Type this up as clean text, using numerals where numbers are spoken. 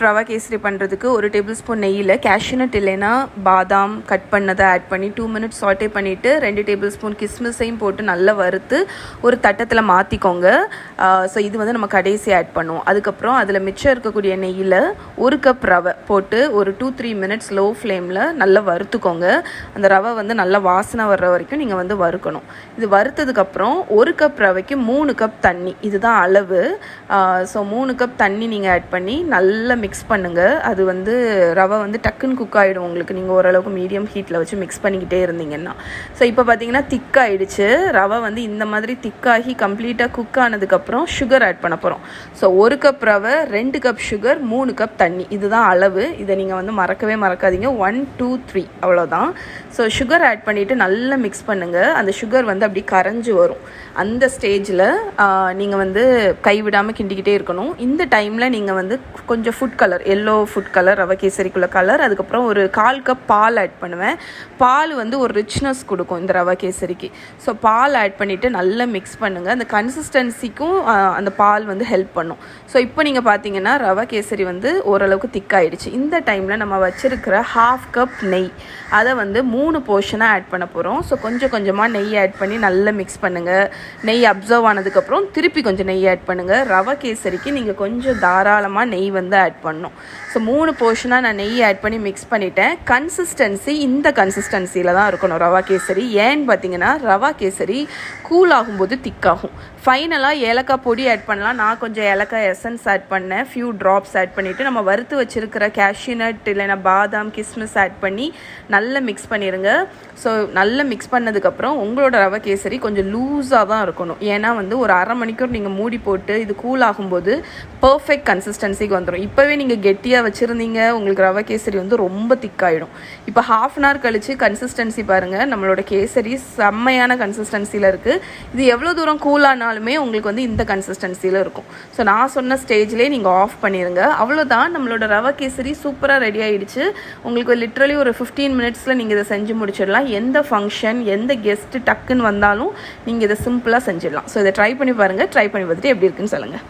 ரவா கேசரி பண்ணுறதுக்கு 1 table spoon நெய்யில் cashew nut இல்லைன்னா பாதாம் கட் பண்ணதை ஆட் பண்ணி 2 மினிட்ஸ் சாட்டே பண்ணிவிட்டு 2 டேபிள் ஸ்பூன் கிஸ்மிஸையும் போட்டு நல்லா வறுத்து ஒரு தட்டத்தில் மாற்றிக்கோங்க. ஸோ இது வந்து நம்ம கடைசி ஆட் பண்ணுவோம். அதுக்கப்புறம் அதில் மிச்சம் இருக்கக்கூடிய நெய்யில் 1 கப் ரவை போட்டு ஒரு 2-3 மினிட்ஸ் லோ ஃப்ளேமில் நல்லா வறுத்துக்கோங்க. அந்த ரவை வந்து நல்லா வாசனை வர்ற வரைக்கும் நீங்கள் வந்து வறுக்கணும். இது வறுத்ததுக்கப்புறம் 1 கப் ரவைக்கு 3 கப் தண்ணி, இதுதான் அளவு. ஸோ 3 கப் தண்ணி நீங்கள் ஆட் பண்ணி நல்லா மிக்ஸ் பண்ணுங்கள். அது வந்து ரவை வந்து டக்குன்னு குக் ஆகிடும் உங்களுக்கு, நீங்கள் ஓரளவுக்கு மீடியம் ஹீட்டில் வச்சு மிக்ஸ் பண்ணிக்கிட்டே இருந்தீங்கன்னா. ஸோ இப்போ பார்த்தீங்கன்னா திக்காகிடுச்சு ரவை வந்து. இந்த மாதிரி திக்காகி கம்ப்ளீட்டாக குக் ஆனதுக்கப்புறம் சுகர் ஆட் பண்ண போகிறோம். ஸோ 1 கப் ரவை, 2 கப் சுகர், 3 கப் தண்ணி, இதுதான் அளவு. இதை நீங்கள் வந்து மறக்கவே மறக்காதீங்க. 1 2 3 அவ்வளோதான். ஸோ சுகர் ஆட் பண்ணிவிட்டு நல்லா மிக்ஸ் பண்ணுங்கள். அந்த சுகர் வந்து அப்படி கரைஞ்சி வரும். அந்த ஸ்டேஜில் நீங்கள் வந்து கைவிடாமல் கிண்டிக்கிட்டே இருக்கணும். இந்த டைமில் நீங்கள் வந்து கொஞ்சம் food colour, yellow food colour, ரவை கேசரிக்குள்ள கலர், அதுக்கப்புறம் ஒரு 1/4 கப் பால் ஆட் பண்ணுவேன். பால் வந்து ஒரு ரிச்னஸ் கொடுக்கும் இந்த ரவை கேசரிக்கு. ஸோ பால் ஆட் பண்ணிவிட்டு நல்லா மிக்ஸ் பண்ணுங்கள். அந்த கன்சிஸ்டன்சிக்கும் அந்த பால் வந்து ஹெல்ப் பண்ணும். ஸோ இப்போ நீங்கள் பார்த்தீங்கன்னா ரவை கேசரி வந்து ஓரளவுக்கு திக்காயிடுச்சு. இந்த டைமில் நம்ம வச்சுருக்கிற 1/2 கப் நெய், அதை வந்து 3 போர்ஷனாக ஆட் பண்ண போகிறோம். ஸோ கொஞ்சம் கொஞ்சமாக நெய் ஆட் பண்ணி நல்லா மிக்ஸ் பண்ணுங்கள். நெய் அப்சர்வ் ஆனதுக்கப்புறம் திருப்பி கொஞ்சம் நெய் ஆட் பண்ணுங்கள். ரவை கேசரிக்கு நீங்கள் கொஞ்சம் தாராளமாக நெய் வந்து ஆட் பண்ணணும். ஸோ 3 போர்ஷனாக நான் நெய் ஆட் பண்ணி மிக்ஸ் பண்ணிட்டேன். கன்சிஸ்டன்சி இந்த கன்சிஸ்டன்சியில் தான் இருக்கணும் ரவா கேசரி. ஏன்னு பார்த்தீங்கன்னா ரவா கேசரி கூல் ஆகும்போது திக்காகும். ஃபைனலாக ஏலக்காய் பொடி ஆட் பண்ணலாம். நான் கொஞ்சம் ஏலக்காய் எசன்ஸ் ஆட் பண்ணேன், ஃபியூ ட்ராப்ஸ் ஆட் பண்ணிவிட்டு நம்ம வறுத்து வச்சுருக்கிற கேஷ்யூநட் இல்லைன்னா பாதாம் கிஸ்மிஸ் ஆட் பண்ணி நல்லா மிக்ஸ் பண்ணிடுங்க. ஸோ நல்லா மிக்ஸ் பண்ணதுக்கப்புறம் உங்களோட ரவை கேசரி கொஞ்சம் லூஸாக தான் இருக்கணும். ஏன்னா வந்து ஒரு 1/2 மணிக்கூர் நீங்கள் மூடி போட்டு இது கூல் ஆகும்போது பர்ஃபெக்ட் கன்சிஸ்டன்சிக்கு வந்துடும். இப்போவே நீங்கள் கெட்டியாக வச்சுருந்தீங்க, உங்களுக்கு ரவை கேசரி வந்து ரொம்ப திக்காயிடும். இப்போ 1/2 அன் ஹவர் கழித்து கன்சிஸ்டன்சி பாருங்கள், நம்மளோட கேசரி செம்மையான கன்சிஸ்டன்சியில் இருக்குது. இது எவ்வளோ தூரம் கூலானாலுமே உங்களுக்கு வந்து இந்த கன்சிஸ்டன்சியில் இருக்கும். ஸோ நான் சொன்ன ஸ்டேஜ்லேயே நீங்கள் ஆஃப் பண்ணிடுங்க. அவ்வளோதான், நம்மளோட ரவை கேசரி சூப்பராக ரெடி ஆகிடுச்சு. உங்களுக்கு லிட்ரலி ஒரு 15 மினிட்ஸில் நீங்கள் இதை செஞ்சு முடிச்சிடலாம். எந்த ஃபங்க்ஷன், எந்த கெஸ்ட்டு டக்குன்னு வந்தாலும் நீங்கள் இதை சிம்பிளாக செஞ்சிடலாம். ஸோ இதை ட்ரை பண்ணி பாருங்கள். ட்ரை பண்ணி பார்த்துட்டு எப்படி இருக்குன்னு சொல்லுங்கள்.